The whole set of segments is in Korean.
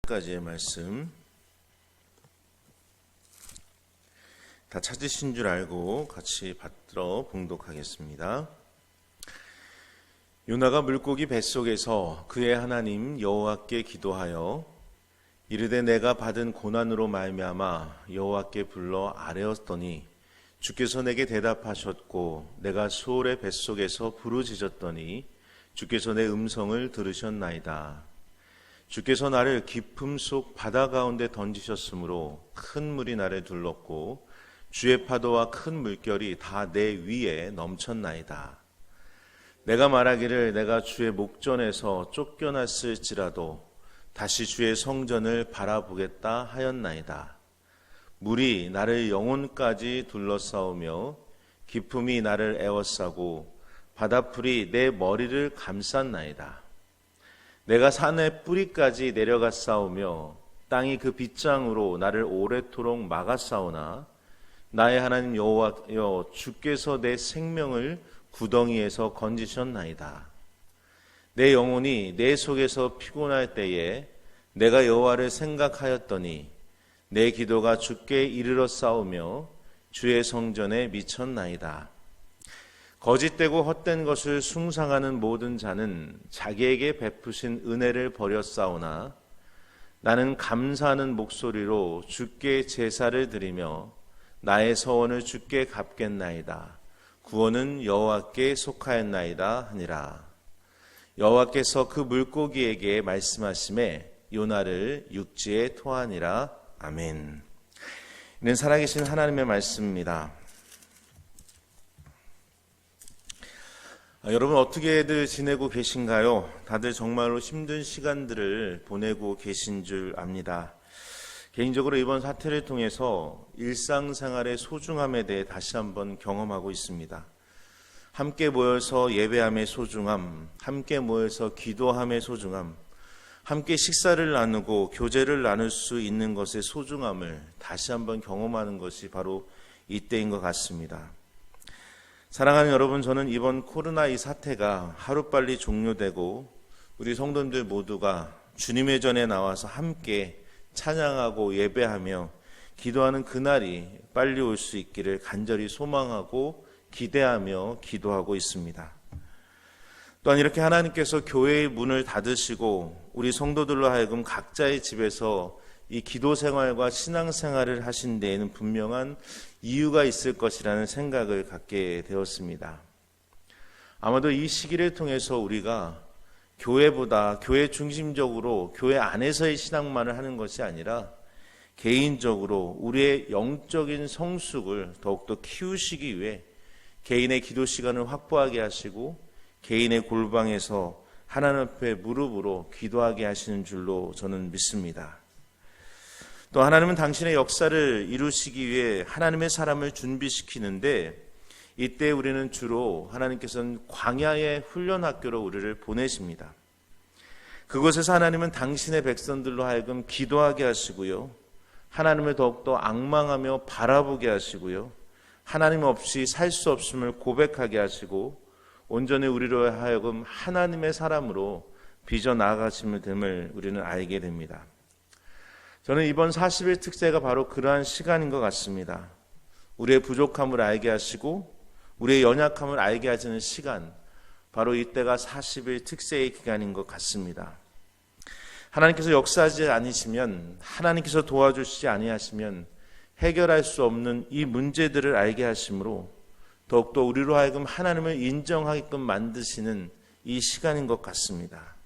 까지의 말씀 다 찾으신 줄 알고 같이 받들어 봉독하겠습니다. 요나가 물고기 뱃속에서 그의 하나님 여호와께 기도하여 이르되 내가 받은 고난으로 말미암아 여호와께 불러 아뢰었더니 주께서 내게 대답하셨고 내가 수월의 뱃속에서 부르짖었더니 주께서 내 음성을 들으셨나이다. 주께서 나를 깊음 속 바다 가운데 던지셨으므로 큰 물이 나를 둘렀고 주의 파도와 큰 물결이 다 내 위에 넘쳤나이다. 내가 말하기를 내가 주의 목전에서 쫓겨났을지라도 다시 주의 성전을 바라보겠다 하였나이다. 물이 나를 영혼까지 둘러싸우며 깊음이 나를 에워싸고 바다풀이 내 머리를 감쌌나이다. 내가 산의 뿌리까지 내려가 싸우며 땅이 그 빗장으로 나를 오래도록 막아싸우나 나의 하나님 여호와여 주께서 내 생명을 구덩이에서 건지셨나이다. 내 영혼이 내 속에서 피곤할 때에 내가 여호와를 생각하였더니 내 기도가 주께 이르러 싸우며 주의 성전에 미쳤나이다. 거짓되고 헛된 것을 숭상하는 모든 자는 자기에게 베푸신 은혜를 버렸사오나 나는 감사하는 목소리로 주께 제사를 드리며 나의 서원을 주께 갚겠나이다. 구원은 여호와께 속하였나이다 하니라. 여호와께서 그 물고기에게 말씀하시매 요나를 육지에 토하니라. 아멘. 이는 살아계신 하나님의 말씀입니다. 여러분 어떻게들 지내고 계신가요? 다들 정말로 힘든 시간들을 보내고 계신 줄 압니다. 개인적으로 이번 사태를 통해서 일상생활의 소중함에 대해 다시 한번 경험하고 있습니다. 함께 모여서 예배함의 소중함, 함께 모여서 기도함의 소중함, 함께 식사를 나누고 교제를 나눌 수 있는 것의 소중함을 다시 한번 경험하는 것이 바로 이때인 것 같습니다. 사랑하는 여러분, 저는 이번 코로나 이 사태가 하루빨리 종료되고 우리 성도님들 모두가 주님의 전에 나와서 함께 찬양하고 예배하며 기도하는 그날이 빨리 올 수 있기를 간절히 소망하고 기대하며 기도하고 있습니다. 또한 이렇게 하나님께서 교회의 문을 닫으시고 우리 성도들로 하여금 각자의 집에서 이 기도 생활과 신앙 생활을 하신 데에는 분명한 이유가 있을 것이라는 생각을 갖게 되었습니다. 아마도 이 시기를 통해서 우리가 교회보다 교회 중심적으로 교회 안에서의 신앙만을 하는 것이 아니라 개인적으로 우리의 영적인 성숙을 더욱더 키우시기 위해 개인의 기도 시간을 확보하게 하시고 개인의 골방에서 하나님 앞에 무릎으로 기도하게 하시는 줄로 저는 믿습니다. 또 하나님은 당신의 역사를 이루시기 위해 하나님의 사람을 준비시키는데 이때 우리는 주로 하나님께서는 광야의 훈련학교로 우리를 보내십니다. 그곳에서 하나님은 당신의 백성들로 하여금 기도하게 하시고요. 하나님을 더욱더 앙망하며 바라보게 하시고요. 하나님 없이 살 수 없음을 고백하게 하시고 온전히 우리로 하여금 하나님의 사람으로 빚어 나아가심을 됨을 우리는 알게 됩니다. 저는 이번 40일 특세가 바로 그러한 시간인 것 같습니다. 우리의 부족함을 알게 하시고 우리의 연약함을 알게 하시는 시간, 바로 이때가 40일 특세의 기간인 것 같습니다. 하나님께서 역사하지 않으시면, 하나님께서 도와주시지 아니하시면 해결할 수 없는 이 문제들을 알게 하심으로 더욱더 우리로 하여금 하나님을 인정하게끔 만드시는 이 시간인 것 같습니다.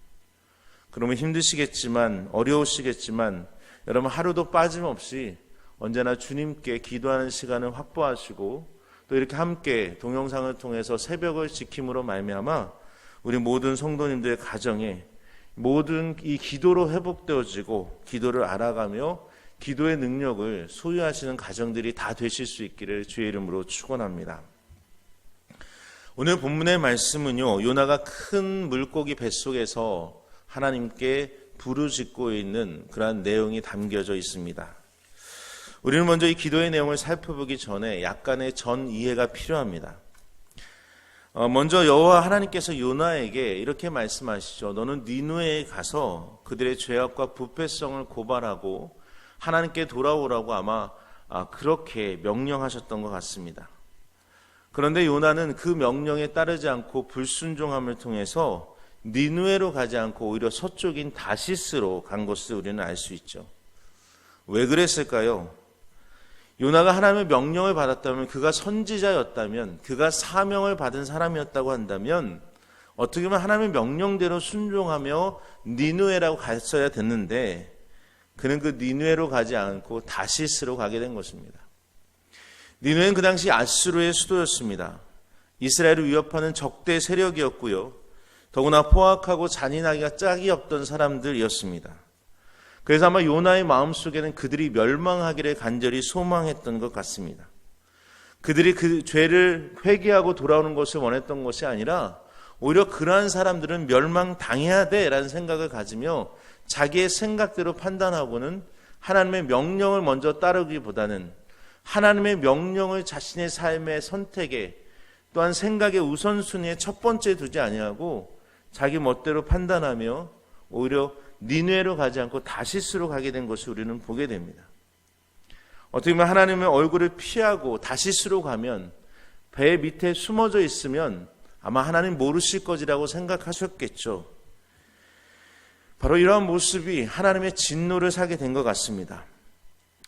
그러면 힘드시겠지만, 어려우시겠지만 여러분 하루도 빠짐없이 언제나 주님께 기도하는 시간을 확보하시고 또 이렇게 함께 동영상을 통해서 새벽을 지킴으로 말미암아 우리 모든 성도님들의 가정에 모든 이 기도로 회복되어지고 기도를 알아가며 기도의 능력을 소유하시는 가정들이 다 되실 수 있기를 주의 이름으로 축원합니다. 오늘 본문의 말씀은요, 요나가 큰 물고기 뱃속에서 하나님께 부르짖고 있는 그러한 내용이 담겨져 있습니다. 우리는 먼저 이 기도의 내용을 살펴보기 전에 약간의 전 이해가 필요합니다. 먼저 여호와 하나님께서 요나에게 이렇게 말씀하시죠. 너는 니느웨에 가서 그들의 죄악과 부패성을 고발하고 하나님께 돌아오라고 아마 그렇게 명령하셨던 것 같습니다. 그런데 요나는 그 명령에 따르지 않고 불순종함을 통해서 니느웨로 가지 않고 오히려 서쪽인 다시스로 간 것을 우리는 알 수 있죠. 왜 그랬을까요? 요나가 하나님의 명령을 받았다면, 그가 선지자였다면, 그가 사명을 받은 사람이었다고 한다면 어떻게 보면 하나님의 명령대로 순종하며 니느웨라고 갔어야 됐는데 그는 그 니느웨로 가지 않고 다시스로 가게 된 것입니다. 니느웨는 그 당시 아수르의 수도였습니다. 이스라엘을 위협하는 적대 세력이었고요. 더구나 포악하고 잔인하기가 짝이 없던 사람들이었습니다. 그래서 아마 요나의 마음속에는 그들이 멸망하기를 간절히 소망했던 것 같습니다. 그들이 그 죄를 회개하고 돌아오는 것을 원했던 것이 아니라 오히려 그러한 사람들은 멸망당해야 돼라는 생각을 가지며 자기의 생각대로 판단하고는 하나님의 명령을 먼저 따르기보다는 하나님의 명령을 자신의 삶의 선택에 또한 생각의 우선순위에 첫 번째 두지 아니하고 자기 멋대로 판단하며 오히려 니느웨로 가지 않고 다시스로 가게 된 것을 우리는 보게 됩니다. 어떻게 보면 하나님의 얼굴을 피하고 다시스로 가면 배 밑에 숨어져 있으면 아마 하나님 모르실 것이라고 생각하셨겠죠. 바로 이러한 모습이 하나님의 진노를 사게 된 것 같습니다.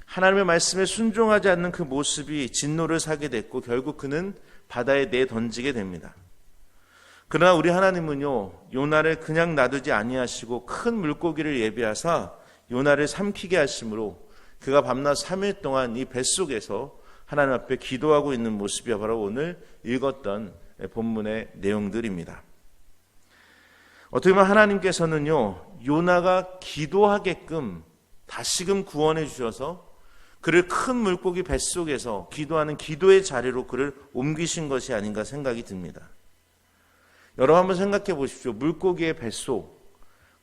하나님의 말씀에 순종하지 않는 그 모습이 진노를 사게 됐고 결국 그는 바다에 내던지게 됩니다. 그러나 우리 하나님은요, 요나를 그냥 놔두지 아니하시고 큰 물고기를 예비하사 요나를 삼키게 하심으로 그가 밤낮 3일 동안 이 뱃속에서 하나님 앞에 기도하고 있는 모습이 바로 오늘 읽었던 본문의 내용들입니다. 어떻게 보면 하나님께서는요, 요나가 기도하게끔 다시금 구원해 주셔서 그를 큰 물고기 뱃속에서 기도하는 기도의 자리로 그를 옮기신 것이 아닌가 생각이 듭니다. 여러분 한번 생각해 보십시오. 물고기의 뱃속,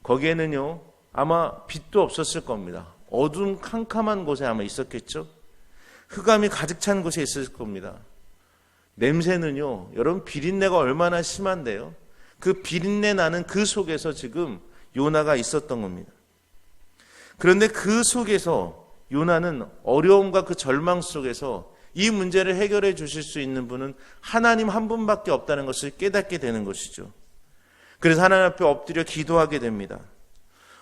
거기에는요 아마 빛도 없었을 겁니다. 어두운 캄캄한 곳에 아마 있었겠죠. 흑암이 가득 찬 곳에 있었을 겁니다. 냄새는요, 여러분 비린내가 얼마나 심한데요. 그 비린내 나는 그 속에서 지금 요나가 있었던 겁니다. 그런데 그 속에서 요나는 어려움과 그 절망 속에서 이 문제를 해결해 주실 수 있는 분은 하나님 한 분밖에 없다는 것을 깨닫게 되는 것이죠. 그래서 하나님 앞에 엎드려 기도하게 됩니다.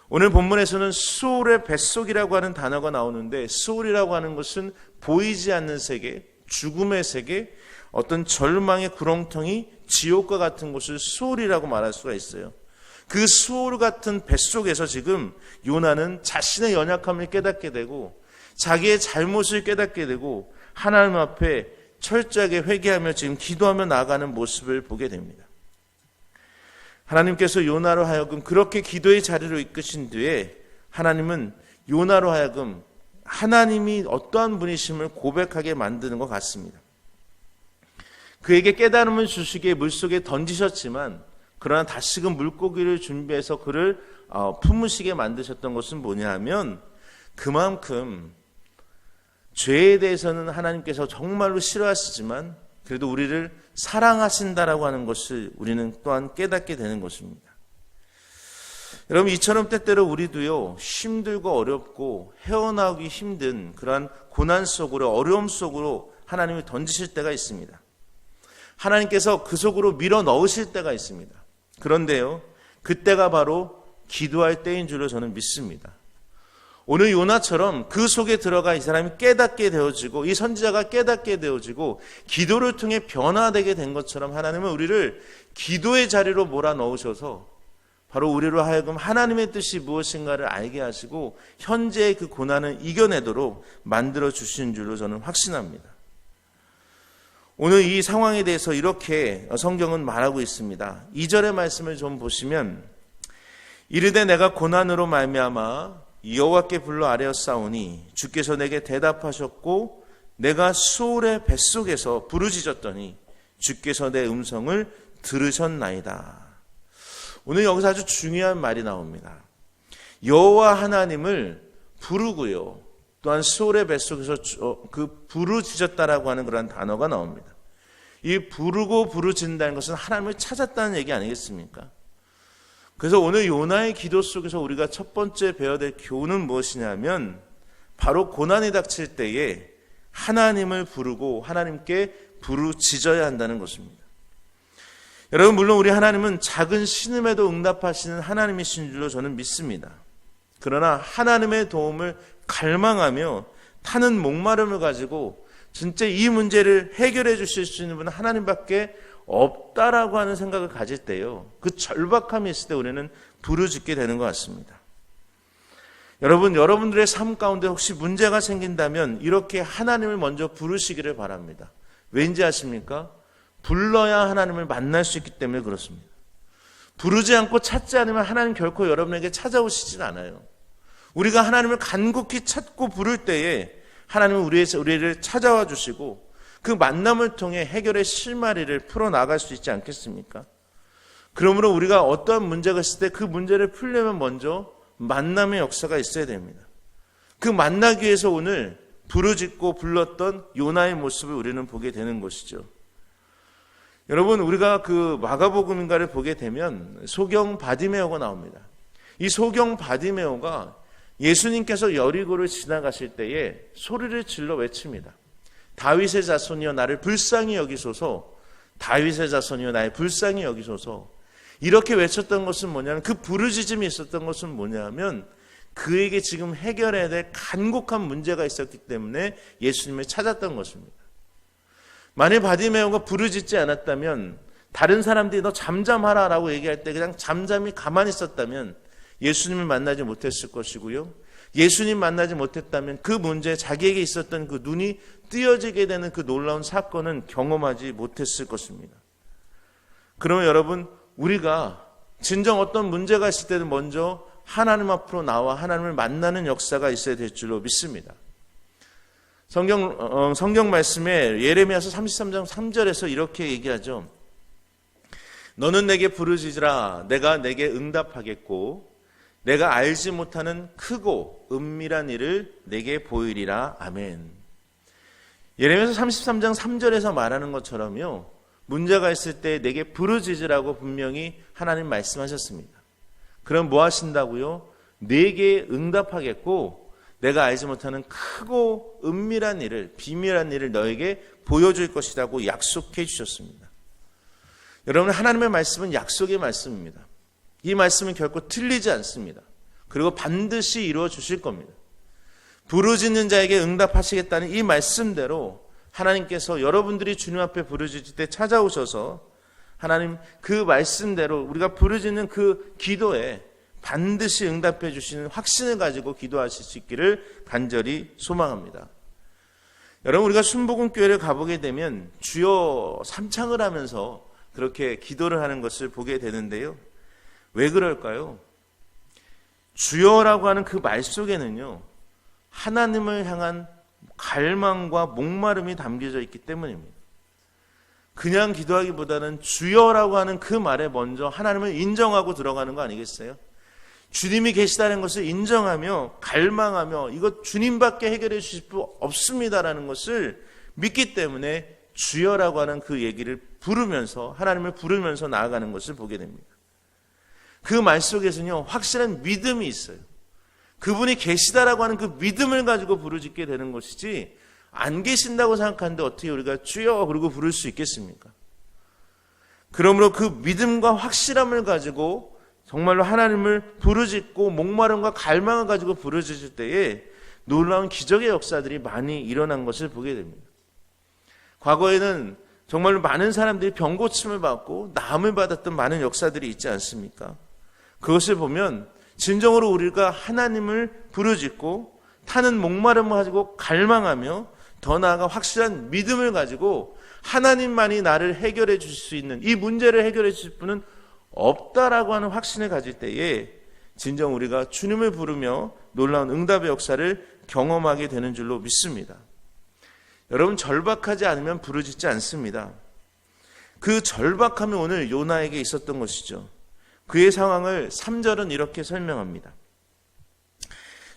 오늘 본문에서는 수올의 뱃속이라고 하는 단어가 나오는데, 수올이라고 하는 것은 보이지 않는 세계, 죽음의 세계, 어떤 절망의 구렁텅이, 지옥과 같은 곳을 수올이라고 말할 수가 있어요. 그 수올 같은 뱃속에서 지금 요나는 자신의 연약함을 깨닫게 되고 자기의 잘못을 깨닫게 되고 하나님 앞에 철저하게 회개하며 지금 기도하며 나아가는 모습을 보게 됩니다. 하나님께서 요나로 하여금 그렇게 기도의 자리로 이끄신 뒤에 하나님은 요나로 하여금 하나님이 어떠한 분이심을 고백하게 만드는 것 같습니다. 그에게 깨달음을 주시기에 물속에 던지셨지만 그러나 다시금 물고기를 준비해서 그를 품으시게 만드셨던 것은 뭐냐 하면 그만큼 죄에 대해서는 하나님께서 정말로 싫어하시지만 그래도 우리를 사랑하신다라고 하는 것을 우리는 또한 깨닫게 되는 것입니다. 여러분, 이처럼 때때로 우리도요, 힘들고 어렵고 헤어나오기 힘든 그러한 고난 속으로, 어려움 속으로 하나님이 던지실 때가 있습니다. 하나님께서 그 속으로 밀어 넣으실 때가 있습니다. 그런데요, 그때가 바로 기도할 때인 줄로 저는 믿습니다. 오늘 요나처럼 그 속에 들어가 이 사람이 깨닫게 되어지고 이 선지자가 깨닫게 되어지고 기도를 통해 변화되게 된 것처럼 하나님은 우리를 기도의 자리로 몰아넣으셔서 바로 우리로 하여금 하나님의 뜻이 무엇인가를 알게 하시고 현재의 그 고난을 이겨내도록 만들어 주신 줄로 저는 확신합니다. 오늘 이 상황에 대해서 이렇게 성경은 말하고 있습니다. 2절의 말씀을 좀 보시면 이르되 내가 고난으로 말미암아 여호와께 불러 아뢰었사오니 주께서 내게 대답하셨고 내가 수올의 뱃속에서 부르짖었더니 주께서 내 음성을 들으셨나이다. 오늘 여기서 아주 중요한 말이 나옵니다. 여호와 하나님을 부르고요, 또한 수올의 뱃속에서 그 부르짖었다라고 하는 그런 단어가 나옵니다. 이 부르고 부르짖는다는 것은 하나님을 찾았다는 얘기 아니겠습니까? 그래서 오늘 요나의 기도 속에서 우리가 첫 번째 배워야 될 교훈은 무엇이냐면 바로 고난이 닥칠 때에 하나님을 부르고 하나님께 부르짖어야 한다는 것입니다. 여러분, 물론 우리 하나님은 작은 신음에도 응답하시는 하나님이신 줄로 저는 믿습니다. 그러나 하나님의 도움을 갈망하며 타는 목마름을 가지고 진짜 이 문제를 해결해 주실 수 있는 분은 하나님밖에 없다라고 하는 생각을 가질 때요, 그 절박함이 있을 때 우리는 부르짖게 되는 것 같습니다. 여러분들의 삶 가운데 혹시 문제가 생긴다면 이렇게 하나님을 먼저 부르시기를 바랍니다. 왠지 아십니까? 불러야 하나님을 만날 수 있기 때문에 그렇습니다. 부르지 않고 찾지 않으면 하나님 결코 여러분에게 찾아오시진 않아요. 우리가 하나님을 간곡히 찾고 부를 때에 하나님은 우리를 찾아와 주시고 그 만남을 통해 해결의 실마리를 풀어나갈 수 있지 않겠습니까? 그러므로 우리가 어떠한 문제가 있을 때 그 문제를 풀려면 먼저 만남의 역사가 있어야 됩니다. 그 만나기 위해서 오늘 부르짖고 불렀던 요나의 모습을 우리는 보게 되는 것이죠. 여러분, 우리가 그 마가복음인가를 보게 되면 소경 바디메오가 나옵니다. 이 소경 바디메오가 예수님께서 여리고를 지나가실 때에 소리를 질러 외칩니다. 다윗의 자손이여 나를 불쌍히 여기소서, 다윗의 자손이여 나의 불쌍히 여기소서. 이렇게 외쳤던 것은 뭐냐면, 그 부르짖음이 있었던 것은 뭐냐면 그에게 지금 해결해야 될 간곡한 문제가 있었기 때문에 예수님을 찾았던 것입니다. 만일 바디메오가 부르짖지 않았다면, 다른 사람들이 너 잠잠하라 라고 얘기할 때 그냥 잠잠히 가만히 있었다면 예수님을 만나지 못했을 것이고요, 예수님 만나지 못했다면 그 문제에 자기에게 있었던 그 눈이 띄어지게 되는 그 놀라운 사건은 경험하지 못했을 것입니다. 그러면 여러분, 우리가 진정 어떤 문제가 있을 때는 먼저 하나님 앞으로 나와 하나님을 만나는 역사가 있어야 될 줄로 믿습니다. 성경 말씀에 예레미야서 33장 3절에서 이렇게 얘기하죠. 너는 내게 부르짖으라 내가 내게 응답하겠고 내가 알지 못하는 크고 은밀한 일을 내게 보이리라. 아멘. 예레미야서 33장 3절에서 말하는 것처럼요, 문제가 있을 때 내게 부르짖으라고 분명히 하나님 말씀하셨습니다. 그럼 뭐 하신다고요? 내게 응답하겠고 내가 알지 못하는 크고 은밀한 일을, 비밀한 일을 너에게 보여줄 것이라고 약속해 주셨습니다. 여러분, 하나님의 말씀은 약속의 말씀입니다. 이 말씀은 결코 틀리지 않습니다. 그리고 반드시 이루어 주실 겁니다. 부르짖는 자에게 응답하시겠다는 이 말씀대로 하나님께서 여러분들이 주님 앞에 부르짖을 때 찾아오셔서 하나님 그 말씀대로 우리가 부르짖는 그 기도에 반드시 응답해 주시는 확신을 가지고 기도하실 수 있기를 간절히 소망합니다. 여러분, 우리가 순복음교회를 가보게 되면 주여 삼창을 하면서 그렇게 기도를 하는 것을 보게 되는데요, 왜 그럴까요? 주여라고 하는 그 말 속에는요, 하나님을 향한 갈망과 목마름이 담겨져 있기 때문입니다. 그냥 기도하기보다는 주여라고 하는 그 말에 먼저 하나님을 인정하고 들어가는 거 아니겠어요? 주님이 계시다는 것을 인정하며 갈망하며 이것 주님밖에 해결해 주실 수 없습니다라는 것을 믿기 때문에 주여라고 하는 그 얘기를 부르면서, 하나님을 부르면서 나아가는 것을 보게 됩니다. 그 말 속에서는요, 확실한 믿음이 있어요. 그분이 계시다라고 하는 그 믿음을 가지고 부르짖게 되는 것이지, 안 계신다고 생각하는데 어떻게 우리가 주여 그러고 부를 수 있겠습니까? 그러므로 그 믿음과 확실함을 가지고 정말로 하나님을 부르짖고 목마름과 갈망을 가지고 부르짖을 때에 놀라운 기적의 역사들이 많이 일어난 것을 보게 됩니다. 과거에는 정말로 많은 사람들이 병고침을 받고 나음을 받았던 많은 역사들이 있지 않습니까? 그것을 보면 진정으로 우리가 하나님을 부르짖고 타는 목마름을 가지고 갈망하며 더 나아가 확실한 믿음을 가지고 하나님만이 나를 해결해 주실 수 있는, 이 문제를 해결해 주실 분은 없다라고 하는 확신을 가질 때에 진정 우리가 주님을 부르며 놀라운 응답의 역사를 경험하게 되는 줄로 믿습니다. 여러분, 절박하지 않으면 부르짖지 않습니다. 그 절박함이 오늘 요나에게 있었던 것이죠. 그의 상황을 3절은 이렇게 설명합니다.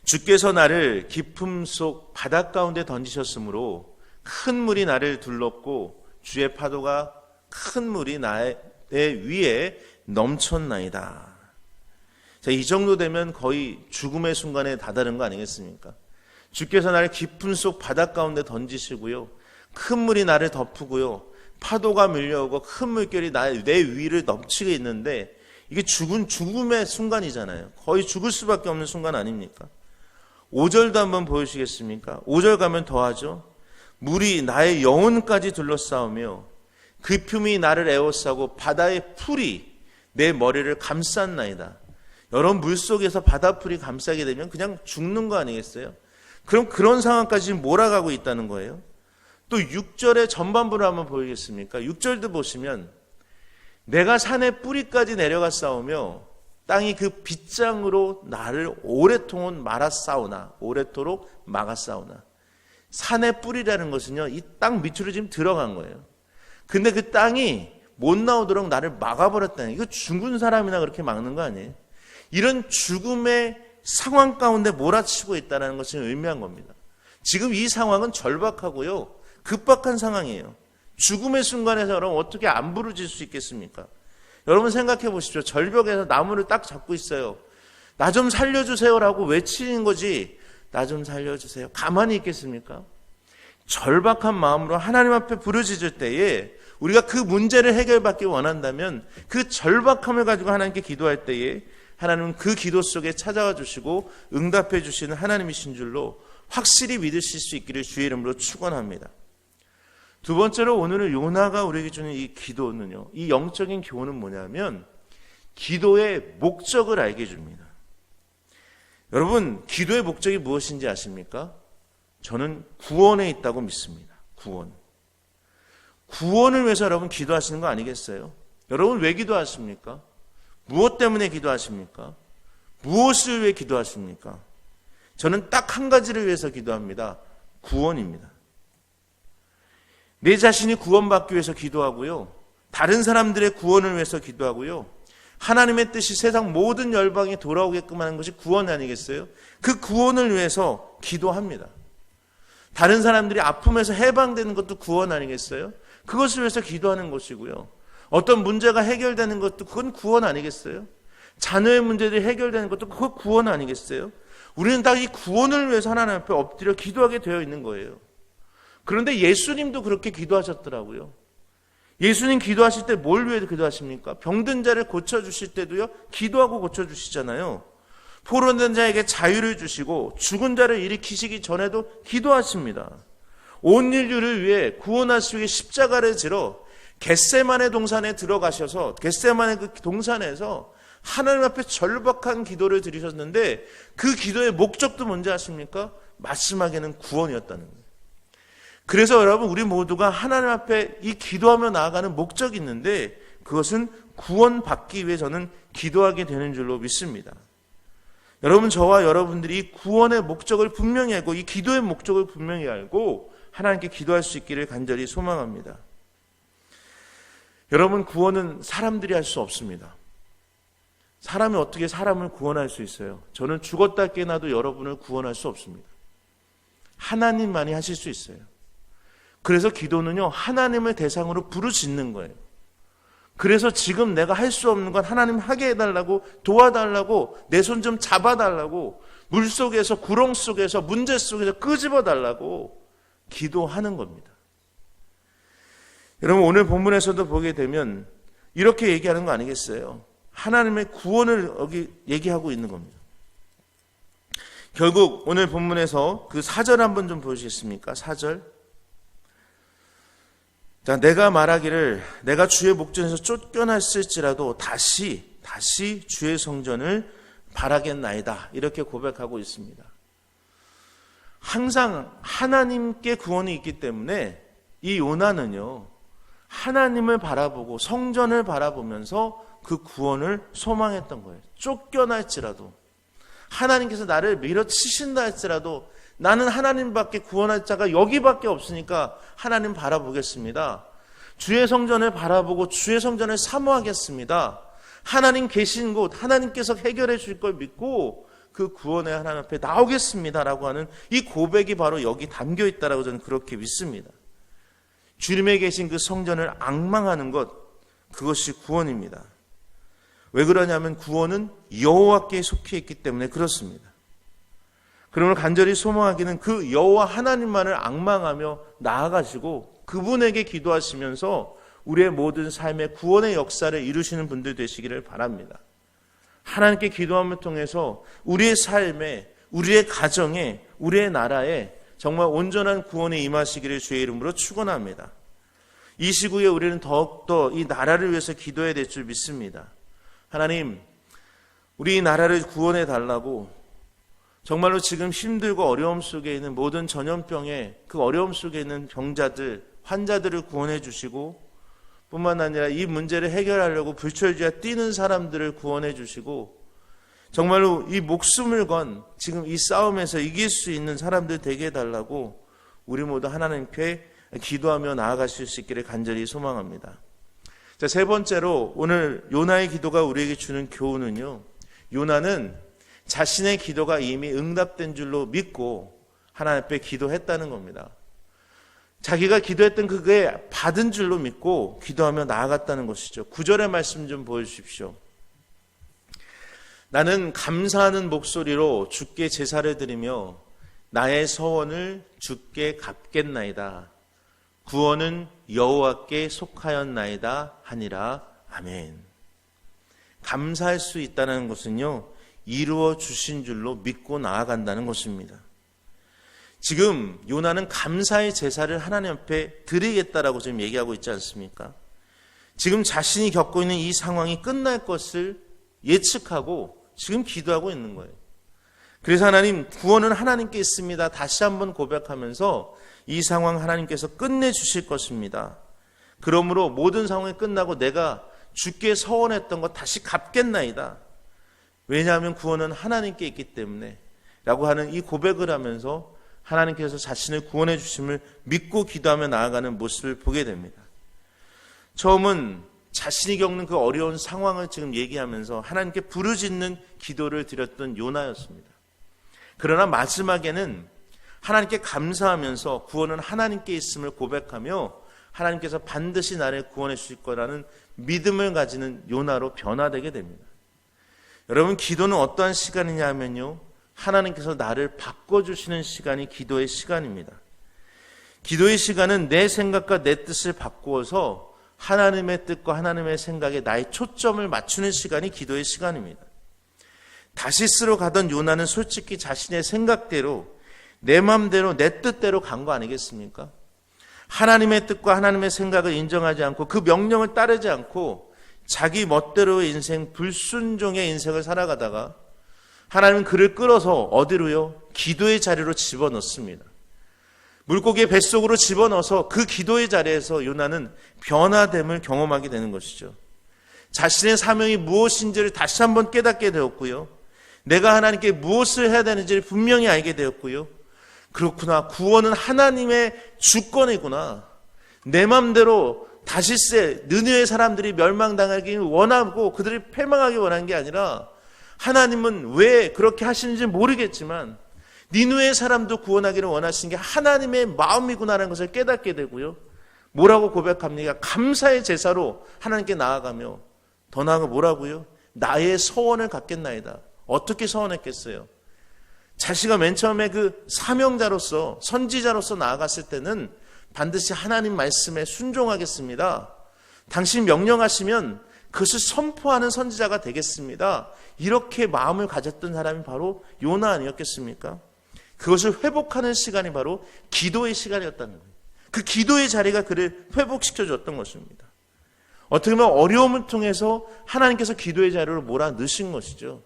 주께서 나를 깊음 속 바닷 가운데 던지셨으므로 큰 물이 나를 둘렀고 주의 파도가 큰 물이 나의 위에 넘쳤나이다. 자, 이 정도 되면 거의 죽음의 순간에 다다른 거 아니겠습니까? 주께서 나를 깊은 속 바다 가운데 던지시고요, 큰 물이 나를 덮고요, 파도가 밀려오고 큰 물결이 내 위를 넘치게 있는데, 이게 죽음의 순간이잖아요. 거의 죽을 수밖에 없는 순간 아닙니까? 5절도 한번 보여주시겠습니까? 5절 가면 더하죠. 물이 나의 영혼까지 둘러싸우며 그 품이 나를 에워싸고 바다의 풀이 내 머리를 감쌌나이다. 여러분, 물속에서 바다풀이 감싸게 되면 그냥 죽는 거 아니겠어요? 그럼 그런 상황까지 몰아가고 있다는 거예요. 또 6절의 전반부를 한번 보이겠습니까? 6절도 보시면 내가 산의 뿌리까지 내려가 싸우며 땅이 그 빗장으로 나를 오랫동안 오래도록 막아 싸우나. 산의 뿌리라는 것은요, 이 땅 밑으로 지금 들어간 거예요. 근데 그 땅이 못 나오도록 나를 막아버렸다는, 이거 죽은 사람이나 그렇게 막는 거 아니에요? 이런 죽음의 상황 가운데 몰아치고 있다는 것을 의미한 겁니다. 지금 이 상황은 절박하고요, 급박한 상황이에요. 죽음의 순간에서 여러분 어떻게 안 부르질 수 있겠습니까? 여러분 생각해 보십시오. 절벽에서 나무를 딱 잡고 있어요. 나 좀 살려주세요라고 외치는 거지, 나 좀 살려주세요, 가만히 있겠습니까? 절박한 마음으로 하나님 앞에 부르짖을 때에, 우리가 그 문제를 해결받기 원한다면 그 절박함을 가지고 하나님께 기도할 때에 하나님은 그 기도 속에 찾아와 주시고 응답해 주시는 하나님이신 줄로 확실히 믿으실 수 있기를 주의 이름으로 축원합니다. 두 번째로 오늘은 요나가 우리에게 주는 이 기도는요, 이 영적인 교훈은 뭐냐면 기도의 목적을 알게 해줍니다. 여러분, 기도의 목적이 무엇인지 아십니까? 저는 구원에 있다고 믿습니다. 구원을 위해서 여러분 기도하시는 거 아니겠어요? 여러분 왜 기도하십니까? 무엇 때문에 기도하십니까? 무엇을 위해 기도하십니까? 저는 딱 한 가지를 위해서 기도합니다. 구원입니다. 내 자신이 구원받기 위해서 기도하고요, 다른 사람들의 구원을 위해서 기도하고요, 하나님의 뜻이 세상 모든 열방에 돌아오게끔 하는 것이 구원 아니겠어요? 그 구원을 위해서 기도합니다. 다른 사람들이 아픔에서 해방되는 것도 구원 아니겠어요? 그것을 위해서 기도하는 것이고요, 어떤 문제가 해결되는 것도 그건 구원 아니겠어요? 자녀의 문제들이 해결되는 것도 그거 구원 아니겠어요? 우리는 다 이 구원을 위해서 하나님 앞에 엎드려 기도하게 되어 있는 거예요. 그런데 예수님도 그렇게 기도하셨더라고요. 예수님 기도하실 때 뭘 위해 기도하십니까? 병든 자를 고쳐주실 때도요, 기도하고 고쳐주시잖아요. 포로된 자에게 자유를 주시고 죽은 자를 일으키시기 전에도 기도하십니다. 온 인류를 위해 구원하시기 위해 십자가를 지러 겟세마네 동산에 들어가셔서 겟세마네 그 동산에서 하나님 앞에 절박한 기도를 드리셨는데, 그 기도의 목적도 뭔지 아십니까? 마지막에는 구원이었다는 거예요. 그래서 여러분, 우리 모두가 하나님 앞에 이 기도하며 나아가는 목적이 있는데, 그것은 구원받기 위해 저는 기도하게 되는 줄로 믿습니다. 여러분, 저와 여러분들이 이 구원의 목적을 분명히 알고, 이 기도의 목적을 분명히 알고 하나님께 기도할 수 있기를 간절히 소망합니다. 여러분, 구원은 사람들이 할 수 없습니다. 사람이 어떻게 사람을 구원할 수 있어요? 저는 죽었다 깨나도 여러분을 구원할 수 없습니다. 하나님만이 하실 수 있어요. 그래서 기도는요, 하나님을 대상으로 부르짖는 거예요. 그래서 지금 내가 할 수 없는 건 하나님 하게 해달라고, 도와달라고, 내 손 좀 잡아달라고, 물속에서, 구렁 속에서, 문제 속에서 끄집어달라고 기도하는 겁니다. 여러분, 오늘 본문에서도 보게 되면 이렇게 얘기하는 거 아니겠어요? 하나님의 구원을 여기 얘기하고 있는 겁니다. 결국 오늘 본문에서 그 4절 한번 좀 보시겠습니까? 4절. 자, 내가 말하기를 내가 주의 목전에서 쫓겨났을지라도 다시 주의 성전을 바라겠나이다, 이렇게 고백하고 있습니다. 항상 하나님께 구원이 있기 때문에 이 요나는요, 하나님을 바라보고 성전을 바라보면서 그 구원을 소망했던 거예요. 쫓겨날지라도, 하나님께서 나를 밀어치신다 할지라도 나는 하나님밖에 구원할 자가 여기밖에 없으니까 하나님 바라보겠습니다. 주의 성전을 바라보고 주의 성전을 사모하겠습니다. 하나님 계신 곳, 하나님께서 해결해 줄 걸 믿고 그 구원의 하나님 앞에 나오겠습니다라고 하는 이 고백이 바로 여기 담겨 있다라고 저는 그렇게 믿습니다. 주님의 계신 그 성전을 앙망하는 것, 그것이 구원입니다. 왜 그러냐면 구원은 여호와께 속해 있기 때문에 그렇습니다. 그러므로 간절히 소망하기는 그 여호와 하나님만을 앙망하며 나아가시고 그분에게 기도하시면서 우리의 모든 삶의 구원의 역사를 이루시는 분들 되시기를 바랍니다. 하나님께 기도함을 통해서 우리의 삶에, 우리의 가정에, 우리의 나라에 정말 온전한 구원이 임하시기를 주의 이름으로 축원합니다. 이 시국에 우리는 더욱더 이 나라를 위해서 기도해야 될 줄 믿습니다. 하나님, 우리 이 나라를 구원해 달라고 정말로 지금 힘들고 어려움 속에 있는 모든 전염병의 그 어려움 속에 있는 병자들, 환자들을 구원해 주시고 뿐만 아니라 이 문제를 해결하려고 불철주야 뛰는 사람들을 구원해 주시고 정말로 이 목숨을 건 지금 이 싸움에서 이길 수 있는 사람들 되게 해달라고 우리 모두 하나님께 기도하며 나아가실 수 있기를 간절히 소망합니다. 자, 세 번째로 오늘 요나의 기도가 우리에게 주는 교훈은요, 요나는 자신의 기도가 이미 응답된 줄로 믿고 하나님 앞에 기도했다는 겁니다. 자기가 기도했던 그게 받은 줄로 믿고 기도하며 나아갔다는 것이죠. 9절의 말씀 좀 보여주십시오. 나는 감사하는 목소리로 주께 제사를 드리며 나의 서원을 주께 갚겠나이다. 구원은 여호와께 속하였나이다 하니라. 아멘. 감사할 수 있다는 것은요, 이루어 주신 줄로 믿고 나아간다는 것입니다. 지금 요나는 감사의 제사를 하나님 앞에 드리겠다라고 지금 얘기하고 있지 않습니까? 지금 자신이 겪고 있는 이 상황이 끝날 것을 예측하고 지금 기도하고 있는 거예요. 그래서 하나님, 구원은 하나님께 있습니다. 다시 한번 고백하면서 이 상황 하나님께서 끝내주실 것입니다. 그러므로 모든 상황이 끝나고 내가 주께 서원했던 것 다시 갚겠나이다. 왜냐하면 구원은 하나님께 있기 때문에 라고 하는 이 고백을 하면서 하나님께서 자신을 구원해 주심을 믿고 기도하며 나아가는 모습을 보게 됩니다. 처음은 자신이 겪는 그 어려운 상황을 지금 얘기하면서 하나님께 부르짖는 기도를 드렸던 요나였습니다. 그러나 마지막에는 하나님께 감사하면서 구원은 하나님께 있음을 고백하며 하나님께서 반드시 나를 구원해 주실 거라는 믿음을 가지는 요나로 변화되게 됩니다. 여러분, 기도는 어떠한 시간이냐 하면요, 하나님께서 나를 바꿔주시는 시간이 기도의 시간입니다. 기도의 시간은 내 생각과 내 뜻을 바꾸어서 하나님의 뜻과 하나님의 생각에 나의 초점을 맞추는 시간이 기도의 시간입니다. 다시스로 가던 요나는 솔직히 자신의 생각대로, 내 마음대로, 내 뜻대로 간 거 아니겠습니까? 하나님의 뜻과 하나님의 생각을 인정하지 않고 그 명령을 따르지 않고 자기 멋대로의 인생, 불순종의 인생을 살아가다가 하나님은 그를 끌어서 어디로요? 기도의 자리로 집어넣습니다. 물고기의 뱃속으로 집어넣어서 그 기도의 자리에서 요나는 변화됨을 경험하게 되는 것이죠. 자신의 사명이 무엇인지를 다시 한번 깨닫게 되었고요. 내가 하나님께 무엇을 해야 되는지를 분명히 알게 되었고요. 그렇구나, 구원은 하나님의 주권이구나. 내 맘대로 다시세 느느웨의 사람들이 멸망당하기 원하고 그들이 패망하기 원한 게 아니라 하나님은 왜 그렇게 하시는지 모르겠지만 니느웨의 사람도 구원하기를 원하시는 게 하나님의 마음이구나라는 것을 깨닫게 되고요. 뭐라고 고백합니까? 감사의 제사로 하나님께 나아가며, 더 나아가 뭐라고요? 나의 서원을 갖겠나이다. 어떻게 서원했겠어요? 자신가 맨 처음에 그 사명자로서, 선지자로서 나아갔을 때는 반드시 하나님 말씀에 순종하겠습니다. 당신 명령하시면 그것을 선포하는 선지자가 되겠습니다. 이렇게 마음을 가졌던 사람이 바로 요나 아니었겠습니까? 그것을 회복하는 시간이 바로 기도의 시간이었다는 거예요. 그 기도의 자리가 그를 회복시켜줬던 것입니다. 어떻게 보면 어려움을 통해서 하나님께서 기도의 자리로 몰아넣으신 것이죠.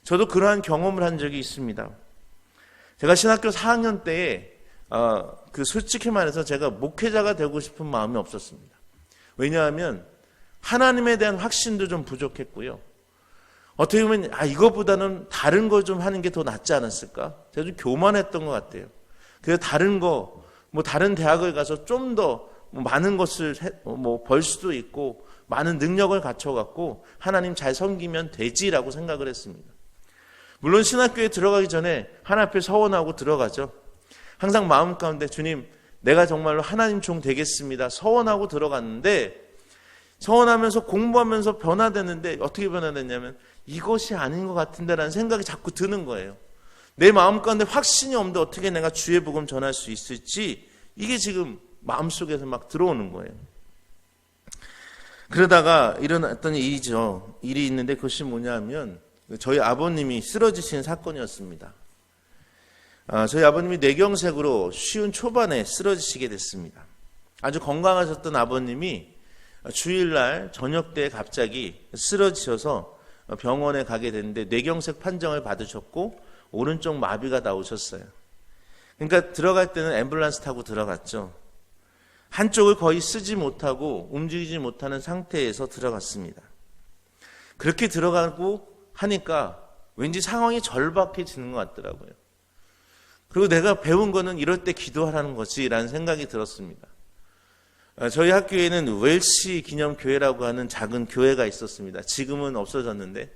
저도 그러한 경험을 한 적이 있습니다. 제가 신학교 4학년 때에 솔직히 말해서 제가 목회자가 되고 싶은 마음이 없었습니다. 왜냐하면 하나님에 대한 확신도 좀 부족했고요. 어떻게 보면 이거보다는 다른 거 좀 하는 게 더 낫지 않았을까? 제가 좀 교만했던 것 같아요. 그래서 다른 대학을 가서 좀 더 많은 것을 벌 수도 있고 많은 능력을 갖춰갖고 하나님 잘 섬기면 되지라고 생각을 했습니다. 물론 신학교에 들어가기 전에 하나님 앞에 서원하고 들어가죠. 항상 마음 가운데 주님, 내가 정말로 하나님 종 되겠습니다. 서원하고 들어갔는데 서원하면서 공부하면서 변화되는데 어떻게 변화됐냐면 이것이 아닌 것 같은데라는 생각이 자꾸 드는 거예요. 내 마음 가운데 확신이 없는데 어떻게 내가 주의 복음 전할 수 있을지 이게 지금 마음속에서 막 들어오는 거예요. 그러다가 일어났던 일이 있는데 그것이 뭐냐면 저희 아버님이 쓰러지신 사건이었습니다. 저희 아버님이 뇌경색으로 쉬운 초반에 쓰러지시게 됐습니다. 아주 건강하셨던 아버님이 주일날 저녁 때 갑자기 쓰러지셔서 병원에 가게 됐는데 뇌경색 판정을 받으셨고 오른쪽 마비가 나오셨어요. 그러니까 들어갈 때는 앰뷸런스 타고 들어갔죠. 한쪽을 거의 쓰지 못하고 움직이지 못하는 상태에서 들어갔습니다. 그렇게 들어가고 하니까 왠지 상황이 절박해지는 것 같더라고요. 그리고 내가 배운 거는 이럴 때 기도하라는 거지라는 생각이 들었습니다. 저희 학교에는 웰시 기념교회라고 하는 작은 교회가 있었습니다. 지금은 없어졌는데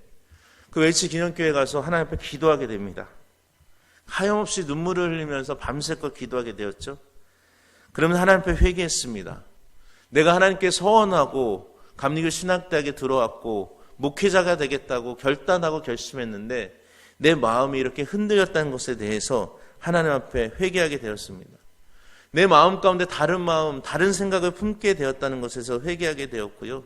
그 웰시 기념교회 가서 하나님 앞에 기도하게 됩니다. 하염없이 눈물을 흘리면서 밤새껏 기도하게 되었죠. 그러면 하나님 앞에 회개했습니다. 내가 하나님께 서원하고 감리교 신학대학에 들어왔고 목회자가 되겠다고 결단하고 결심했는데 내 마음이 이렇게 흔들렸다는 것에 대해서 하나님 앞에 회개하게 되었습니다. 내 마음 가운데 다른 마음, 다른 생각을 품게 되었다는 것에서 회개하게 되었고요.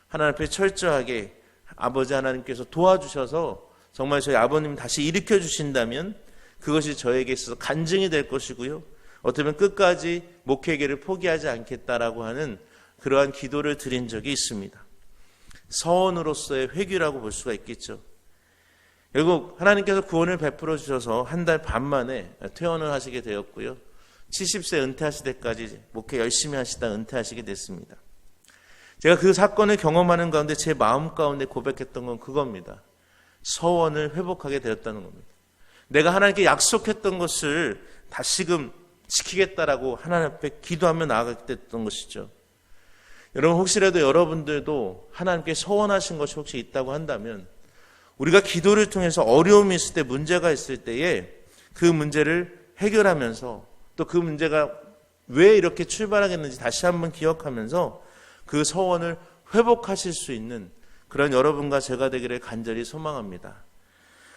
하나님 앞에 철저하게 아버지 하나님께서 도와주셔서 정말 저희 아버님 다시 일으켜 주신다면 그것이 저에게 있어서 간증이 될 것이고요. 어쩌면 끝까지 목회계를 포기하지 않겠다라고 하는 그러한 기도를 드린 적이 있습니다. 서원으로서의 회귀라고 볼 수가 있겠죠. 결국 하나님께서 구원을 베풀어 주셔서 한 달 반 만에 퇴원을 하시게 되었고요. 70세 은퇴하실 때까지 목회 열심히 하시다 은퇴하시게 됐습니다. 제가 그 사건을 경험하는 가운데 제 마음 가운데 고백했던 건 그겁니다. 서원을 회복하게 되었다는 겁니다. 내가 하나님께 약속했던 것을 다시금 지키겠다라고 하나님 앞에 기도하며 나아가게 됐던 것이죠. 여러분 혹시라도 여러분들도 하나님께 서원하신 것이 혹시 있다고 한다면 우리가 기도를 통해서 어려움이 있을 때 문제가 있을 때에 그 문제를 해결하면서 또 그 문제가 왜 이렇게 출발하겠는지 다시 한번 기억하면서 그 서원을 회복하실 수 있는 그런 여러분과 제가 되기를 간절히 소망합니다.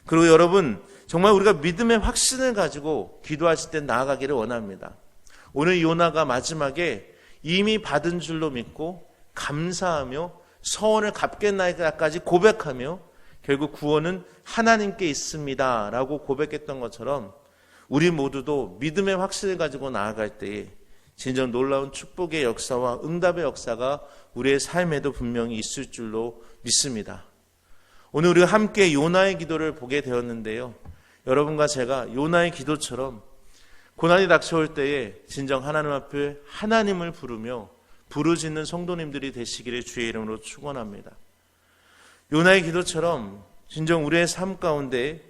그리고 여러분 정말 우리가 믿음의 확신을 가지고 기도하실 때 나아가기를 원합니다. 오늘 요나가 마지막에 이미 받은 줄로 믿고 감사하며 서원을 갚겠나이까지 고백하며 결국 구원은 하나님께 있습니다 라고 고백했던 것처럼 우리 모두도 믿음의 확신을 가지고 나아갈 때에 진정 놀라운 축복의 역사와 응답의 역사가 우리의 삶에도 분명히 있을 줄로 믿습니다. 오늘 우리가 함께 요나의 기도를 보게 되었는데요. 여러분과 제가 요나의 기도처럼 고난이 닥쳐올 때에 진정 하나님 앞에 하나님을 부르며 부르짖는 성도님들이 되시기를 주의 이름으로 축원합니다. 요나의 기도처럼 진정 우리의 삶 가운데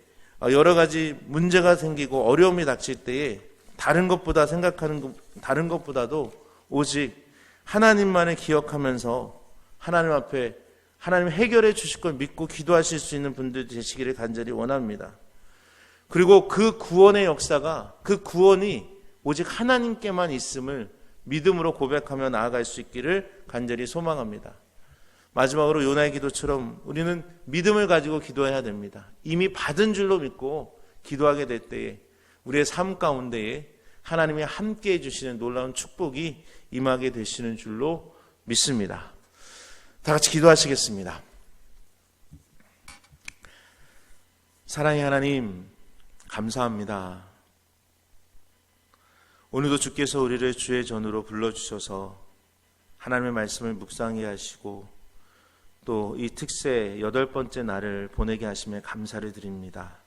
여러 가지 문제가 생기고 어려움이 닥칠 때에 다른 것보다도 오직 하나님만을 기억하면서 하나님 앞에 하나님 해결해 주실 걸 믿고 기도하실 수 있는 분들 되시기를 간절히 원합니다. 그리고 그 구원의 역사가 그 구원이 오직 하나님께만 있음을 믿음으로 고백하며 나아갈 수 있기를 간절히 소망합니다. 마지막으로 요나의 기도처럼 우리는 믿음을 가지고 기도해야 됩니다. 이미 받은 줄로 믿고 기도하게 될 때에 우리의 삶 가운데에 하나님이 함께해 주시는 놀라운 축복이 임하게 되시는 줄로 믿습니다. 다 같이 기도하시겠습니다. 사랑의 하나님 감사합니다. 오늘도 주께서 우리를 주의 전으로 불러주셔서 하나님의 말씀을 묵상하게 하시고 또 이 특세 8번째 날을 보내게 하심에 감사를 드립니다.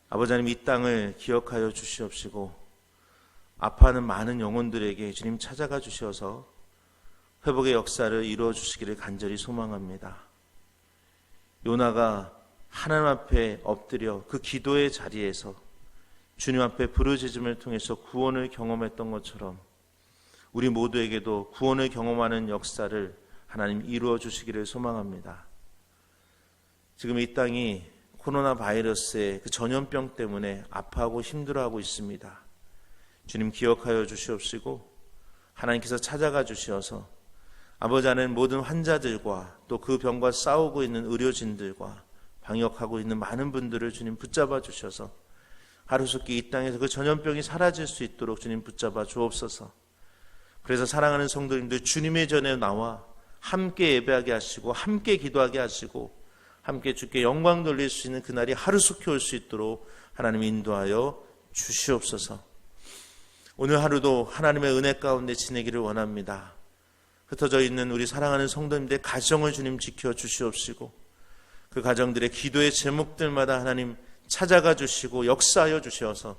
아버지 하나님 이 땅을 기억하여 주시옵시고 아파하는 많은 영혼들에게 주님 찾아가 주셔서 회복의 역사를 이루어 주시기를 간절히 소망합니다. 요나가 하나님 앞에 엎드려 그 기도의 자리에서 주님 앞에 부르짖음을 통해서 구원을 경험했던 것처럼 우리 모두에게도 구원을 경험하는 역사를 하나님 이루어 주시기를 소망합니다. 지금 이 땅이 코로나 바이러스의 그 전염병 때문에 아파하고 힘들어하고 있습니다. 주님 기억하여 주시옵시고 하나님께서 찾아가 주시어서 아버지 하나님 모든 환자들과 또 그 병과 싸우고 있는 의료진들과 방역하고 있는 많은 분들을 주님 붙잡아 주셔서 하루속히 이 땅에서 그 전염병이 사라질 수 있도록 주님 붙잡아 주옵소서. 그래서 사랑하는 성도님들 주님의 전에 나와 함께 예배하게 하시고 함께 기도하게 하시고 함께 주께 영광 돌릴 수 있는 그날이 하루속히 올 수 있도록 하나님 인도하여 주시옵소서. 오늘 하루도 하나님의 은혜 가운데 지내기를 원합니다. 흩어져 있는 우리 사랑하는 성도님들의 가정을 주님 지켜 주시옵시고 그 가정들의 기도의 제목들마다 하나님 찾아가 주시고 역사하여 주시어서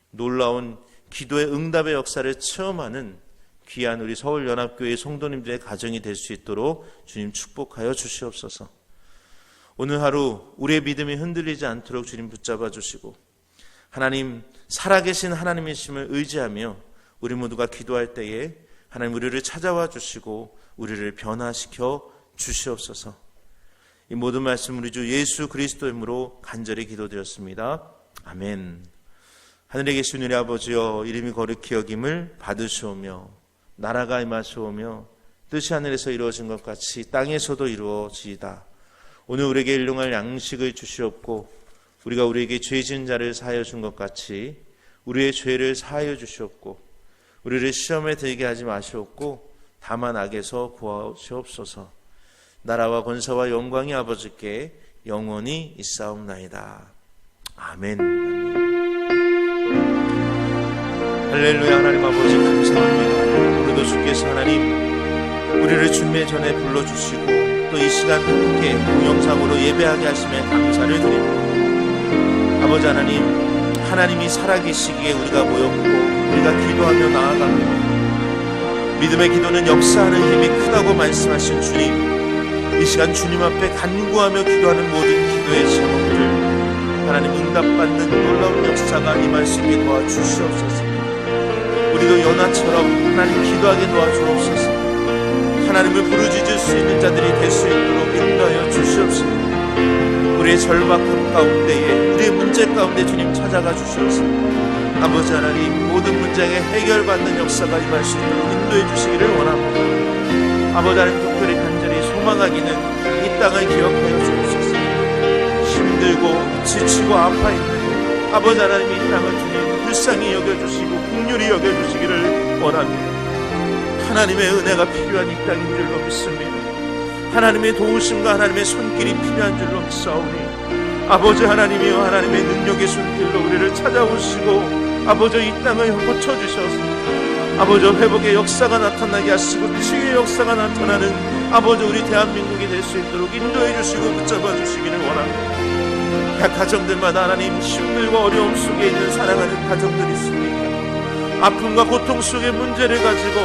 놀라운 기도의 응답의 역사를 체험하는 귀한 우리 서울연합교회 성도님들의 가정이 될 수 있도록 주님 축복하여 주시옵소서. 오늘 하루 우리의 믿음이 흔들리지 않도록 주님 붙잡아 주시고 하나님 살아계신 하나님이심을 의지하며 우리 모두가 기도할 때에 하나님 우리를 찾아와 주시고 우리를 변화시켜 주시옵소서. 이 모든 말씀 우리 주 예수 그리스도의 이름으로 간절히 기도드렸습니다. 아멘. 하늘에 계신 우리 아버지여, 이름이 거룩히 여김을 받으시오며 나라가 임하시오며 뜻이 하늘에서 이루어진 것 같이 땅에서도 이루어지이다. 오늘 우리에게 일용할 양식을 주시옵고 우리가 우리에게 죄 지은 자를 사하여 준 것 같이 우리의 죄를 사하여 주시옵고 우리를 시험에 들게 하지 마시옵고 다만 악에서 구하시옵소서. 나라와 권세와 영광이 아버지께 영원히 있사옵나이다. 아멘. 할렐루야. 하나님 아버지 감사합니다. 오늘도 주께서 하나님 우리를 주님의 전에 불러주시고 또 이 시간 함께 동영상으로 예배하게 하심에 감사를 드립니다. 아버지 하나님, 하나님이 살아계시기에 우리가 모였고 우리가 기도하며 나아갑니다. 믿음의 기도는 역사하는 힘이 크다고 말씀하신 주님, 이 시간 주님 앞에 간구하며 기도하는 모든 기도의 제목들 하나님 응답받는 놀라운 역사가 임할 수 있게 도와주시옵소서. 우리도 연하처럼 하나님 기도하게 도와주옵소서. 하나님을 부르짖을 수 있는 자들이 될 수 있도록 인도하여 주시옵소서. 우리의 절박함 가운데에 우리의 문제 가운데 주님 찾아가 주시옵소서. 아버지 하나님 모든 문제에 해결받는 역사가 임할 수 있도록 인도해 주시기를 원합니다. 아버지 하나님 특별히 간절히 소망하기는 이 땅을 기억하여 주옵소서. 힘들고 지치고 아파 있는 아버지 하나님 이 땅을 주님 불쌍히 여겨주시고 긍휼히 여겨주시기를 원합니다. 하나님의 은혜가 필요한 이 땅인 줄로 믿습니다. 하나님의 도우심과 하나님의 손길이 필요한 줄로 믿사오니 아버지 하나님이여, 하나님의 능력의 손길로 우리를 찾아오시고 아버지 이 땅을 고쳐주셔서 아버지 회복의 역사가 나타나게 하시고 치유의 역사가 나타나는 아버지 우리 대한민국이 될 수 있도록 인도해 주시고 붙잡아 주시기를 원합니다. 각 가정들마다 하나님 힘들고 어려움 속에 있는 사랑하는 가정들이 있습니다. 아픔과 고통 속의 문제를 가지고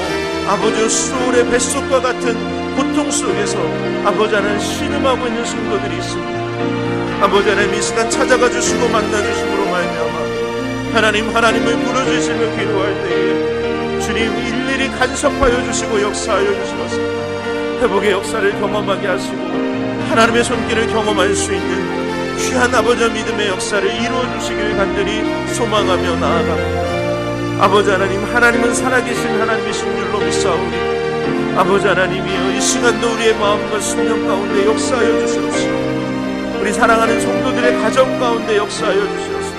아버지 수월의 뱃속과 같은 고통 속에서 아버지 하나님 신음하고 있는 성도들이 있습니다. 아버지 하나님 이 시간 찾아가 주시고 만나 주심으로 말미암아 하나님을 부르짖으며 기도할 때에 주님 일일이 간섭하여 주시고 역사하여 주시옵소서. 회복의 역사를 경험하게 하시고 하나님의 손길을 경험할 수 있는 귀한 아버지 믿음의 역사를 이루어 주시길 간절히 소망하며 나아갑니다. 아버지 하나님, 하나님은 살아계신 하나님이신 줄로 믿사오니 아버지 하나님이여, 이 시간도 우리의 마음과 심령 가운데 역사하여 주시옵시고 우리 사랑하는 성도들의 가정 가운데 역사하여 주시옵시고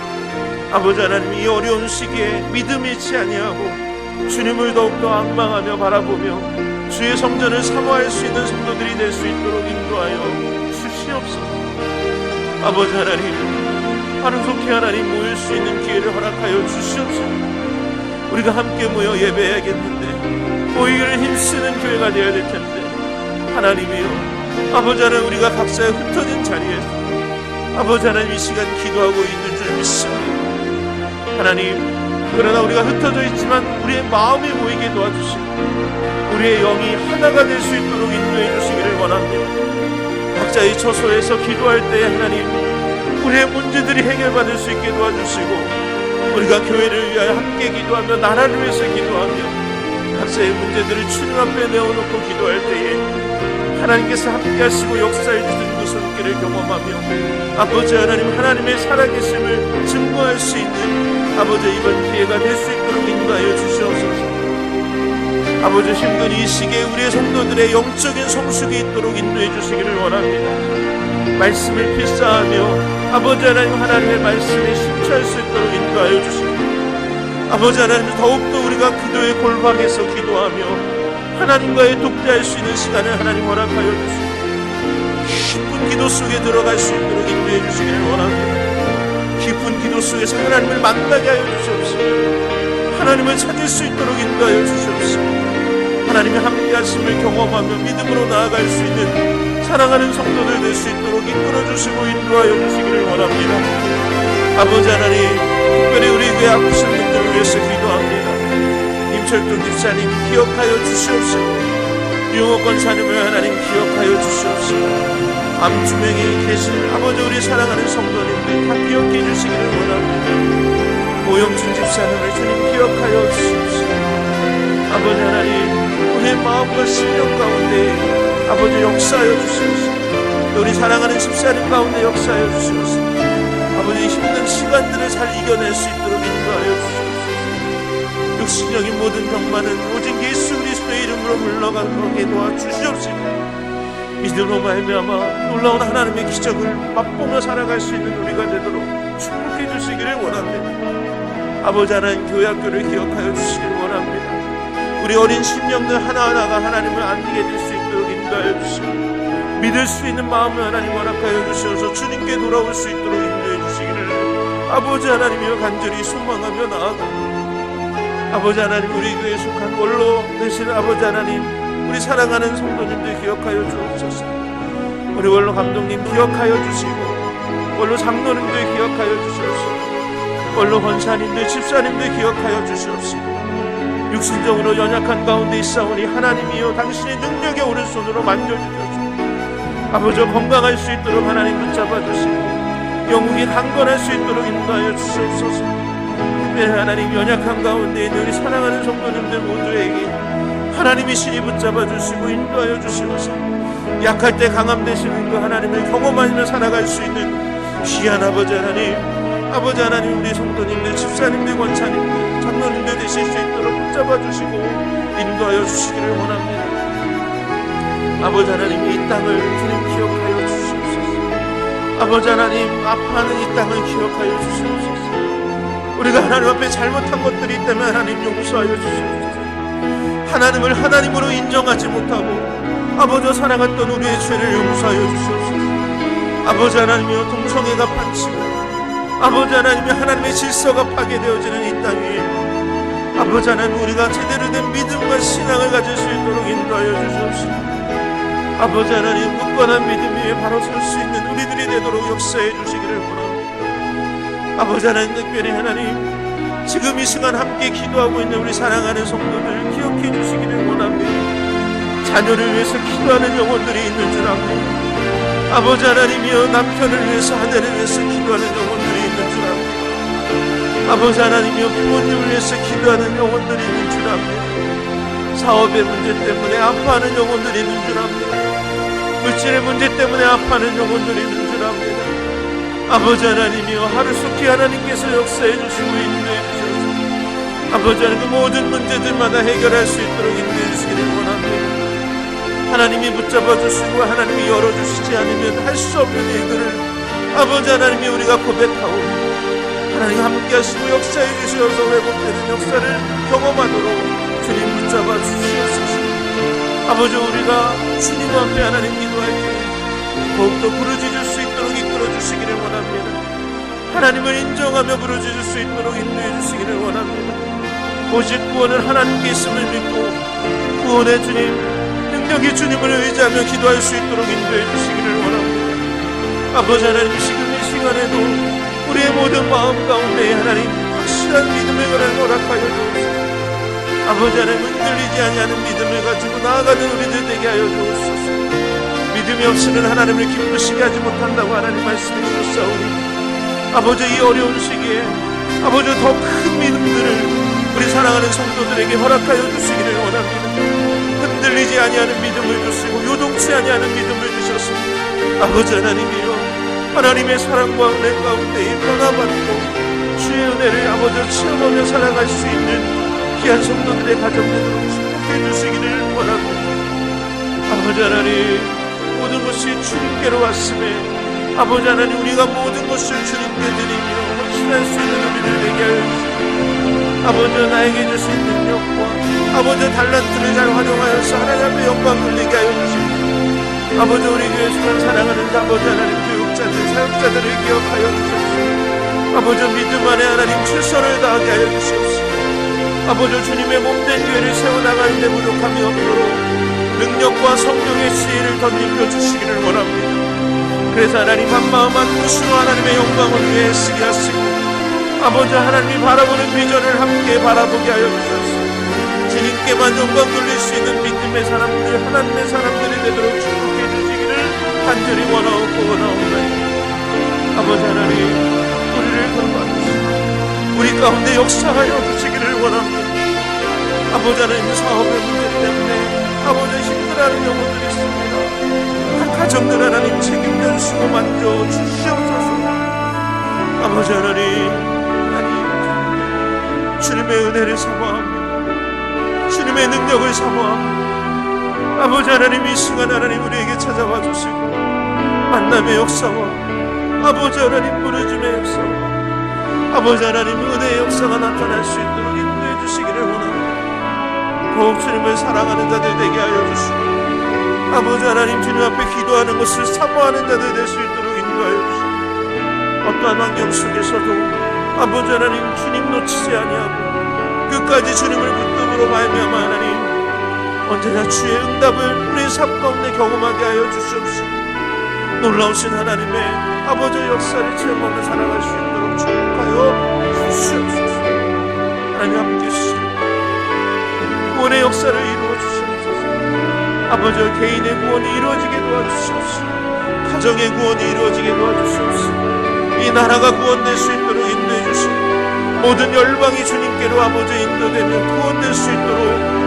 아버지 하나님, 이 어려운 시기에 믿음이 잃지 아니하고 주님을 더욱더 앙망하며 바라보며 주의 성전을 사모할 수 있는 성도들이 될 수 있도록 인도하여 주시옵소서. 아버지 하나님, 하루속히 하나님 모일 수 있는 기회를 허락하여 주시옵소서. 우리가 함께 모여 예배해야겠는데 모이기를 힘쓰는 교회가 되어야 될 텐데 하나님이여, 아버지 하나님 우리가 각자의 흩어진 자리에서 아버지 하나님 이 시간 기도하고 있는 줄 믿습니다. 하나님, 그러나 우리가 흩어져 있지만 우리의 마음이 모이게 도와주시고 우리의 영이 하나가 될 수 있도록 인도해 주시기를 원합니다. 각자의 처소에서 기도할 때에 하나님 우리의 문제들이 해결받을 수 있게 도와주시고 우리가 교회를 위하여 함께 기도하며 나라를 위해서 기도하며 각자의 문제들을 주님 앞에 내어놓고 기도할 때에 하나님께서 함께 하시고 역사해 주신 그 손길을 경험하며 아버지 하나님, 하나님의 살아계심을 증거할 수 있는 아버지 이번 기회가 될 수 있도록 인도하여 주시옵소서. 아버지 힘든 이 시기에 우리의 성도들의 영적인 성숙이 있도록 인도해 주시기를 원합니다. 말씀을 필사하며 아버지 하나님의 말씀에 심취할 수 있도록 인도하여 주시고, 아버지 하나님 더욱더 우리가 기도에 골방에서 기도하며 하나님과의 독대할 수 있는 시간을 하나님 허락하여 주시고 깊은 기도 속에 들어갈 수 있도록 인도해 주시기를 원합니다. 깊은 기도 속에서 하나님을 만나게 하여 주시옵소서. 하나님을 찾을 수 있도록 인도하여 주시옵소서. 하나님의 함께 하심을 경험하며 믿음으로 나아갈 수 있는 사랑하는 성도들 될 수 있도록 이끌어 주시고 인도하여 주시기를 원합니다. 아버지 하나님, 특별히 우리 교회 아프신 분들을 위해서 기도합니다. 임철동 집사님 기억하여 주시옵소서. 유호 권사님을 하나님 기억하여 주시옵소서. 암투명에 계신 아버지 우리 사랑하는 성도님들 다 기억해 주시기를 원합니다. 오영준 집사님을 주님 기억하여 주시옵소서. 아버지 하나님, 우리의 마음과 심령 가운데 아버지 역사하여 주시옵소서. 우리 사랑하는 집사님 가운데 역사하여 주시옵소서. 아버지 힘든 시간들을 잘 이겨낼 수 있도록 인도하여 주시옵소서. 육신적인 모든 병만은 오직 예수 그리스도의 이름으로 물러가게 도와주시옵소서. 믿음으로 말미암아 놀라운 하나님의 기적을 맛보며 살아갈 수 있는 우리가 되도록 축복해 주시기를 원합니다. 아버지 하나님, 교회 학교를 기억하여 주시기를 원합니다. 우리 어린 심령들 하나하나가 하나님을 안게 될 수 있도록 인도하여 주시고 믿을 수 있는 마음을 하나님 허락하여 주셔서 주님께 돌아올 수 있도록 인도해 주시기를 아버지 하나님이여 간절히 소망하며 나아갑니다. 아버지 하나님, 우리 교회에 속한 원로 되시는 아버지 하나님, 우리 사랑하는 성도님들 기억하여 주옵소서. 우리 원로 감독님 기억하여 주시고 원로 장로님들 기억하여 주시옵소서. 원로 권사님들 집사님들 기억하여 주시옵시고 육신적으로 연약한 가운데 있사오니 하나님이여 당신의 능력의 오른손으로 만져주셔서 아버지 건강할 수 있도록 하나님 붙잡아 주시고 영웅이 강건할 수 있도록 인도하여 주시옵소서. 특별히 하나님 연약한 가운데 있는 우리 사랑하는 성도님들 모두에게 하나님이 신이 붙잡아 주시고 인도하여 주시옵소서. 약할 때 강함 되시는 그 하나님을 경험하며 살아갈 수 있는 귀한 아버지 하나님, 아버지 하나님, 우리 성도님들, 집사님들, 권사님들, 장로님들 되실 수 있도록 붙잡아 주시고 인도하여 주시기를 원합니다. 아버지 하나님, 이 땅을 주님 기억하여 주시옵소서. 아버지 하나님, 아파하는 이 땅을 기억하여 주시옵소서. 우리가 하나님 앞에 잘못한 것들이 있다면 하나님 용서하여 주시옵소서. 하나님을 하나님으로 인정하지 못하고 아버지 사랑했던 우리의 죄를 용서하여 주시옵소서. 아버지 하나님이여 동성애가 판치고 아버지 하나님이 하나님의 질서가 파괴되어지는 이 땅 위에 아버지 하나님, 우리가 제대로 된 믿음과 신앙을 가질 수 있도록 인도하여 주시옵소서. 아버지 하나님, 굳건한 믿음 위에 바로 설 수 있는 우리들이 되도록 역사해 주시기를 원합니다. 아버지 하나님, 특별히 하나님, 지금 이 시간 함께 기도하고 있는 우리 사랑하는 성도들 기억해 주시기를 원합니다. 자녀를 위해서 기도하는 영혼들이 있는 줄 압니다. 아버지 하나님이여 남편을 위해서, 아내를 위해서 기도하는 영혼들이 있는 줄 압니다. 아버지 하나님이여 부모님을 위해서 기도하는 영혼들이 있는 줄 압니다. 사업의 문제 때문에 아파하는 영혼들이 있는 줄 압니다. 물질의 문제 때문에 아파하는 영혼들이 있는 줄 압니다. 아버지 하나님이여 하루속히 하나님께서 역사해 주시고 인도해 주셔서 아버지 하나님, 그 모든 문제들마다 해결할 수 있도록 인도해 주시기를 원합니다. 하나님이 붙잡아 주시고 하나님이 열어주시지 않으면 할 수 없는 일들을 아버지 하나님이 우리가 고백하오 하나님 함께 하시고 역사해 주셔서 회복되는 역사를 경험하도록 주님 붙잡아 주시옵소서. 아버지, 우리가 주님 앞에 하나님 기도할 때 더욱더 부르짖을 수 있도록 이끌어 주시기를 원합니다. 하나님을 인정하며 부르짖을 수 있도록 인도해 주시기를 원합니다. 오직 구원은 하나님께 있음을 믿고 구원의 주님, 능력의 주님을 의지하며 기도할 수 있도록 인도해 주시기를 원합니다. 아버지 하나님, 지금 이 시간에도 우리의 모든 마음 가운데 하나님 확실한 믿음의 권한을 허락하여 주옵소서. 아버지 하나님, 흔들리지 아니하는 믿음을 가지고 나아가는 우리들 되게 하여 주옵소서. 믿음이 없이는 하나님을 기쁘시게 하지 못한다고 하나님 말씀해 주셨사오니 아버지, 이 어려운 시기에 아버지 더 큰 믿음들을 우리 사랑하는 성도들에게 허락하여 주시기를 원합니다. 흔들리지 아니하는 믿음을 주시고 요동치 아니하는 믿음을 주셔서 아버지 하나님이여 하나님의 사랑과 은혜 가운데 변화받고 주의 주의 은혜를 아버지 체험하며 살아갈 수 있는 귀한 성도들의 가정 되도록 축복해 주시기를 원합니다. 아버지 하나님, 모든 것이 주님께로 왔음에 아버지 하나님, 우리가 모든 것을 주님께 드리며 헌신할 수 있는 우리를 되게 하여 주시고, 아버지 나에게 주신 능력과 아버지 달란트를 잘 활용하여서 하나님 앞에 영광 돌리게 하여 주시고, 아버지 우리 교회 수많은 사랑하는 아버지 하나님 교육자들 사역자들을 기억하여 주시옵소서. 아버지 믿음 안에 하나님 최선을 다하게 하여 주시옵소서. 아버지 주님의 몸된 교회를 세워나가는 데 부족함이 없도록 능력과 성령의 지혜를 덧입혀 주시기를 원합니다. 그래서 하나님 한마음 한뜻으로 하나님의 영광을 위해 쓰게 하시고, 아버지 하나님이 바라보는 비전을 함께 바라보게 하여 주셔서 주님께만 영광 돌릴 수 있는 믿음의 사람들이 하나님의 사람들이 되도록 축복해 주시기를 간절히 원하옵나이다. 아버지 하나님, 우리를 돌봐주시고 우리 가운데 역사하여 주시기를 원합니다. 아버지 하나님, 사업의 문제 때문에 아버지 힘들어하는 영혼들이 있습니다. 각 가정들 하나님 책임져 주시고 만져 주시옵소서. 아버지 하나님, 주님의 은혜를 사모합니다. 주님의 능력을 사모합니다. 아버지 하나님, 이 시간 하나님 우리에게 찾아와 주시고 만남의 역사와 아버지 하나님 부르심의 역사와 아버지 하나님 은혜의 역사가 나타날 수 있도록 인도해 주시기를 원합니다. 더욱 주님을 사랑하는 자들 되게 하여 주시고, 아버지 하나님 주님 앞에 기도하는 것을 사모하는 자들 될 수 있도록 인도하여 주시고, 어떠한 환경 속에서도 아버지 하나님 주님 놓치지 아니하고 끝까지 주님을 붙들므로 말미암아 하나님 언제나 주의 응답을 우리의 삶 가운데 경험하게 하여 주시옵시고, 놀라우신 하나님의 아버지 역사를 체험하며 살아갈 수 있도록 축복하여 주시옵소서. 하나님 함께 주시옵소서. 구원의 역사를 이루어 주시옵소서. 아버지 개인의 구원이 이루어지게 도와주시옵소서. 가정의 구원이 이루어지게 도와주시옵소서. 이 나라가 구원될 수 있도록 인도해 주시고, 모든 열방이 주님께로 아버지 인도되며 구원될 수 있도록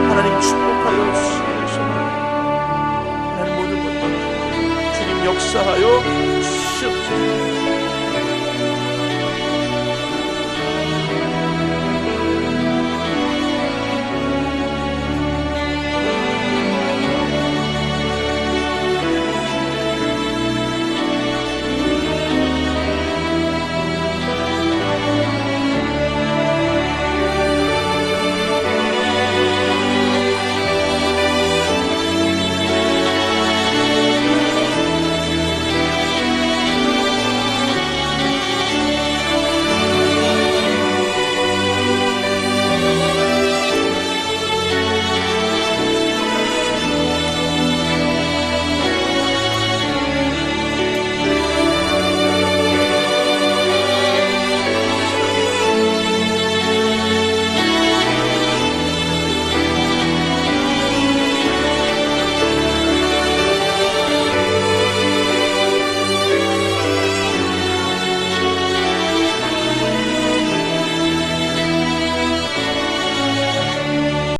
하나님 축복하여 주시옵소서. 하나님 모든 것들 주님 역사하여 주시옵소서.